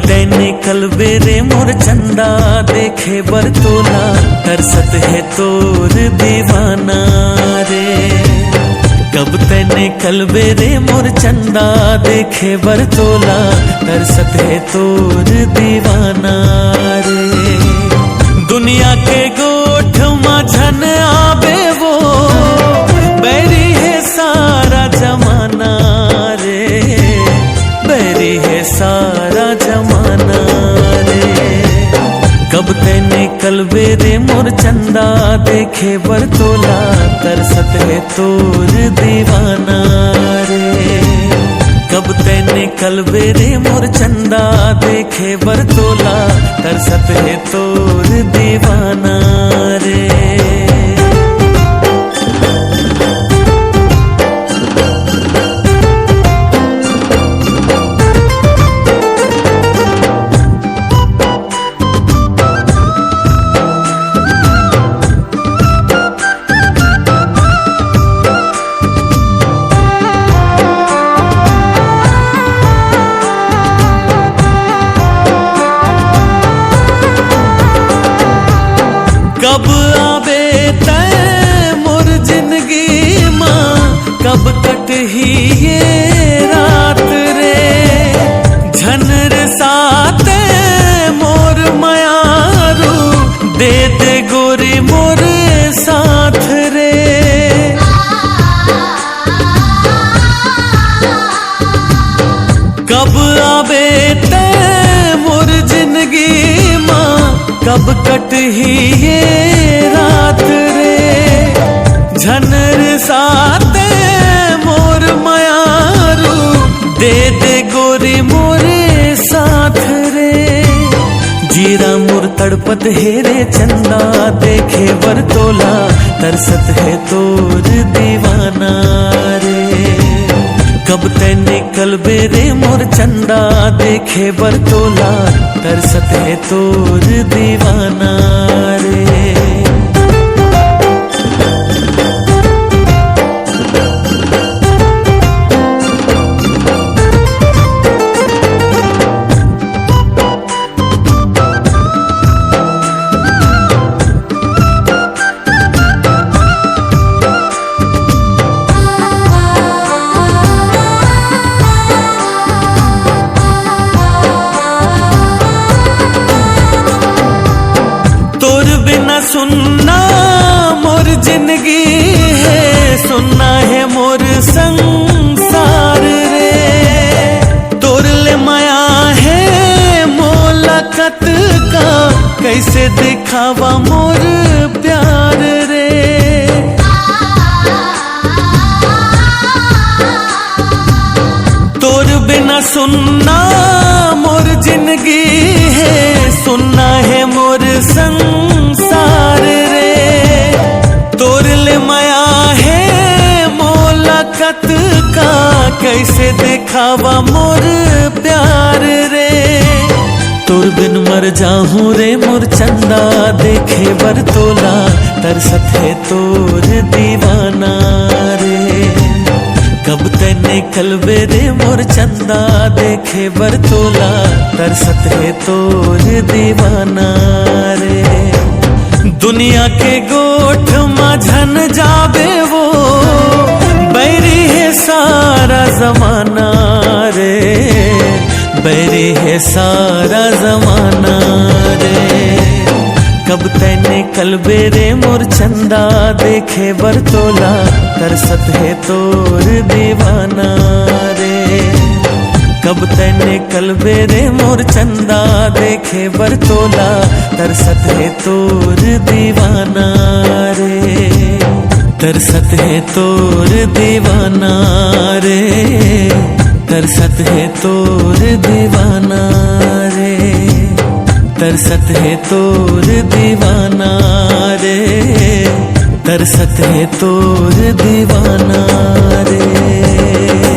तैने कल बेरे मोर चंदा देखे बरतोला, तरसत है तोर दीवाना रे। कब तैने कल बेरे मोर चंदा देखे बरतोला, तरसत है तोर दीवाना रे। दुनिया के गोठ माझन आबे वो, बैरी है सारा जमाना रे, बैरी है सारा जमाना रे। कब तैने कल बेरे मोर चंदा देखे बरतोला, तरसत है तोर दीवाना रे। कब तैने कल बेरे मोर चंदा देखे बरतोला, तरसत है तोर दीवाना रे। कब आबे तै मोर जिंदगी मां, कब कटही ये रात रे। झनर साते मोर मयारू, दे दे गोरी मोर साथ रे। कब आबे तै मोर जिंदगी मां, कब कटही ये रात रे। झनर साते मोर मयारू, दे दे गोरी मोरे साथ रे। जीरा मोर तड़पत हेरे चंदा देखे बरतोला, तरसत है तोर दीवाना रे। कब तैने कल बेरे मोर चंदा देखे बरतोला, तरसत है तोर दीवाना रे। सुनना मोर जिंदगी है, सुनना है मोर संसार रे। तोर ले माया है मोलाकत का, कैसे दिखावा मोर प्यार रे। तोर बिना सुनना मोर जिंदगी है, सुनना है मोर संसार रे। तोर ले माया है मोलाकत का, कैसे दिखावा मोर प्यार रे। तोर बिन मर जाहूं रे मोर चंदा देखे बरतोला, तरसत है तोर दीवाना रे। कब तैने कल बेरे मोर चंदा देखे बरतोला, तरसत है तोर दीवाना रे। दुनिया के गोठ माझन जाबे वो, बैरी है सारा जमाना रे, बैरी है सारा जमाना रे। कब तैने कल बेरे मोर चंदा देखे बरतोला, तरसत है तोर दीवाना रे। कब तैने कल बेरे मोर चंदा देखे बरतोला, तरसत है तोर दीवाना रे। तरसत है तोर दीवाना रे, तरसत है तोर दीवाना रे। तरसत है तोर दीवाना रे, तरसत है तोर दीवाना रे।